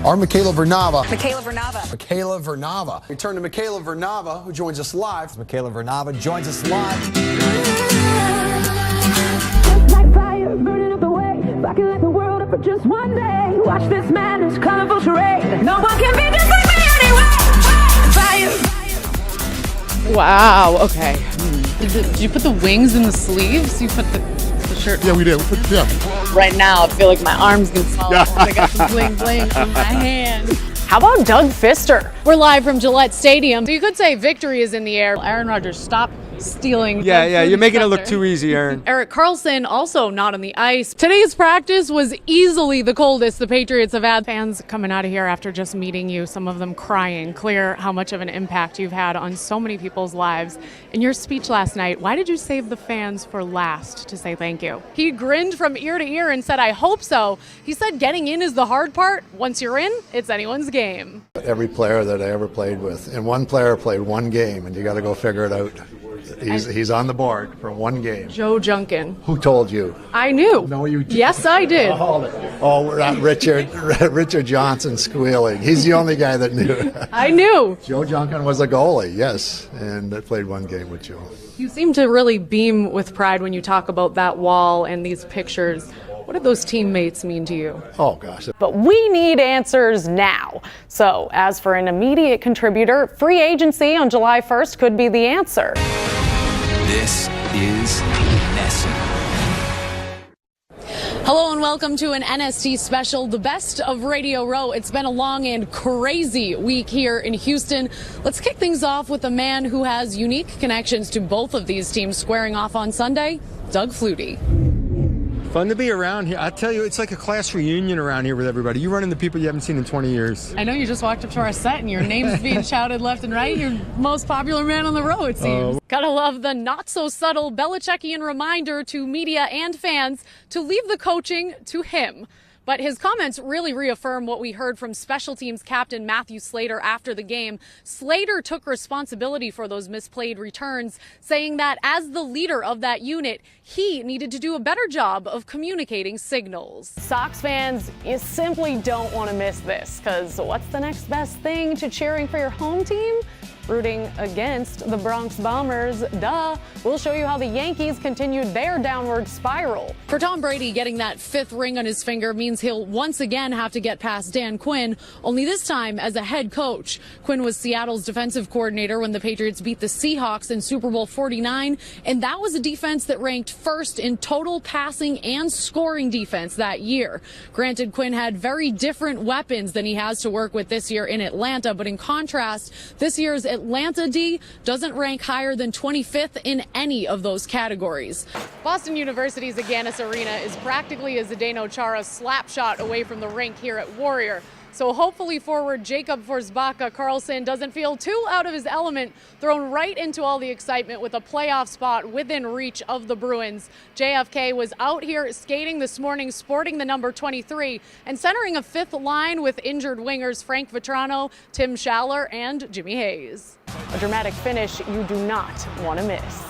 Our Michaela Vernava. Michaela Vernava. Michaela Vernava. We turn to Michaela Vernava, who joins us live. Michaela Vernava joins us live. Like fire, burning up the way. If I can light the world up for just one day. Watch this madness, colorful charade. No one can be just like me anyway. Fire. Wow, okay. Did you put the wings in the sleeves? You put the shirt? Yeah, we did. Right now, I feel like my arms can swell because I got some bling bling in my hand. How about Doug Fister? We're live from Gillette Stadium. So you could say victory is in the air. Aaron Rodgers, stop stealing. Yeah, you're making it look too easy, Aaron. Erik Karlsson also not on the ice. Today's practice was easily the coldest the Patriots have had. Fans coming out of here after just meeting you, some of them crying, clear how much of an impact you've had on so many people's lives. In your speech last night, why did you save the fans for last to say thank you? He grinned from ear to ear and said, I hope so. He said getting in is the hard part. Once you're in, it's anyone's game. Every player that I ever played with, and one player played one game, and you got to go figure it out. He's on the board for one game. Joe Junkin. Who told you? I knew. No, you didn't. Yes, I did. Oh, we're not Richard Johnson squealing. He's the only guy that knew. I knew. Joe Junkin was a goalie, yes, and I played one game with Joe. You seem to really beam with pride when you talk about that wall and these pictures. What did those teammates mean to you? Oh, gosh. But we need answers now. So, as for an immediate contributor, free agency on July 1st could be the answer. This is NESN. Hello and welcome to an NST special, the best of Radio Row. It's been a long and crazy week here in Houston. Let's kick things off with a man who has unique connections to both of these teams squaring off on Sunday, Doug Flutie. Fun to be around here. I tell you, it's like a class reunion around here with everybody. You run into people you haven't seen in 20 years. I know you just walked up to our set and your name's being shouted left and right. You're most popular man on the row, it seems. Gotta love the not-so-subtle Belichickian reminder to media and fans to leave the coaching to him. But his comments really reaffirm what we heard from special teams captain Matthew Slater after the game. Slater took responsibility for those misplayed returns, saying that as the leader of that unit, he needed to do a better job of communicating signals. Sox fans, you simply don't want to miss this, because what's the next best thing to cheering for your home team? Rooting against the Bronx Bombers, duh. We'll show you how the Yankees continued their downward spiral. For Tom Brady, getting that fifth ring on his finger means he'll once again have to get past Dan Quinn, only this time as a head coach. Quinn was Seattle's defensive coordinator when the Patriots beat the Seahawks in Super Bowl 49, and that was a defense that ranked first in total passing and scoring defense that year. Granted, Quinn had very different weapons than he has to work with this year in Atlanta, but in contrast, this year's Atlanta D doesn't rank higher than 25th in any of those categories. Boston University's Agganis Arena is practically a Zdeno Chara slap shot away from the rink here at Warrior. So hopefully forward Jacob Forsbacka Karlsson doesn't feel too out of his element, thrown right into all the excitement with a playoff spot within reach of the Bruins. JFK was out here skating this morning, sporting the number 23 and centering a fifth line with injured wingers Frank Vetrano, Tim Schaller, and Jimmy Hayes. A dramatic finish you do not want to miss.